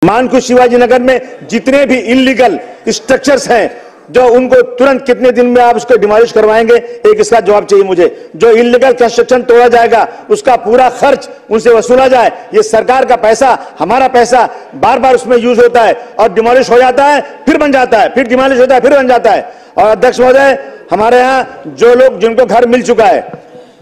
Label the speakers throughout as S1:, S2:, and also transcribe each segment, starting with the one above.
S1: मानकुश शिवाजी नगर में जितने भी इलीगल स्ट्रक्चर्स हैं, जो उनको तुरंत कितने दिन में आप उसको डिमोलिश करवाएंगे, एक इसका जवाब चाहिए मुझे। जो इलीगल कंस्ट्रक्शन तोड़ा जाएगा उसका पूरा खर्च उनसे वसूला जाए। ये सरकार का पैसा, हमारा पैसा बार बार उसमें यूज होता है और डिमोलिश हो जाता है, फिर बन जाता है, फिर डिमोलिश होता है, फिर बन जाता है। और अध्यक्ष महोदय, हमारे यहाँ जो लोग जिनको घर मिल चुका है,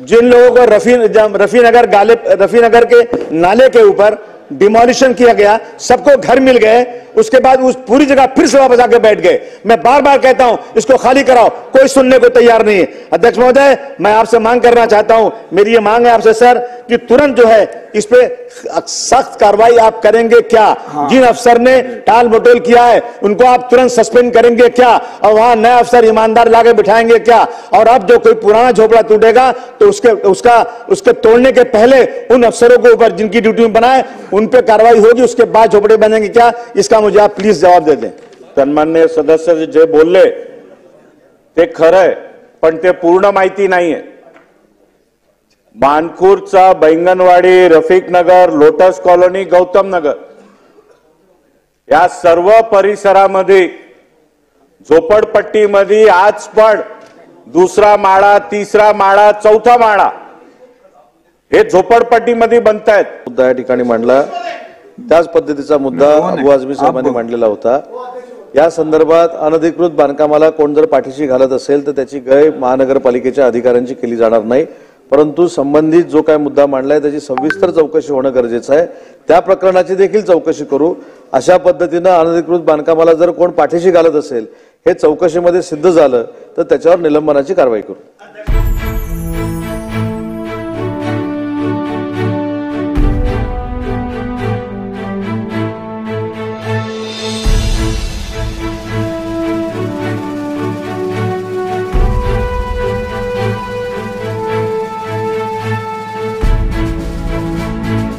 S1: जिन लोगों को रफी नगर के नाले के ऊपर डिमोलिशन किया गया, सबको घर मिल गए, उसके बाद उस पूरी जगह फिर से वापस आके बैठ गए। मैं बार बार कहता हूं इसको खाली कराओ, कोई सुनने को तैयार नहीं है। अध्यक्ष महोदय, मैं आपसे मांग करना चाहता हूं, मेरी ये मांग है आपसे सर कि तुरंत जो है इस पे सख्त कार्रवाई आप करेंगे क्या? जिन अफसर ने टाल मटोल किया है उनको आप तुरंत सस्पेंड करेंगे क्या? और वहां नए अफसर ईमानदार लाके बिठाएंगे क्या? और अब जो कोई पुराना झोपड़ा टूटेगा तो उसके तोड़ने के पहले उन अफसरों के ऊपर जिनकी ड्यूटी में बनाए उन पे कार्रवाई होगी, उसके बाद झोपड़े बनेंगे क्या? इसका मुझे आप प्लीज जवाब दे दें।
S2: सन्माननीय सदस्य जे बोलले ते खरंय, पण ते पूर्ण माहिती नाहीये। मानखुर्दचा बैंगनवाडी, रफिक नगर, लोटस कॉलनी, गौतम नगर या सर्व परिसरामध्ये झोपडपट्टीमध्ये आज पण दुसरा माळा, तिसरा माळा, चौथा माळा हे झोपडपट्टीमध्ये बनतायत।
S3: मुद्दा या ठिकाणी मांडला, त्याच पद्धतीचा मुद्दा अबू आझमी साहेबांनी मांडलेला होता। या संदर्भात अनधिकृत बांधकामाला कोण जर पाठीशी घालत असेल तर त्याची गय महानगरपालिकेच्या अधिकाऱ्यांची केली जाणार नाही, परंतु संबंधित जो काय मुद्दा मांडलाय त्याची सविस्तर चौकशी होणं गरजेचं आहे। त्या प्रकरणाची देखील चौकशी करू। अशा पद्धतीने अनधिकृत बांधकामाला जर कोण पाठीशी घालत असेल, हे चौकशीमध्ये सिद्ध झालं तर त्याच्यावर निलंबनाची कारवाई करू।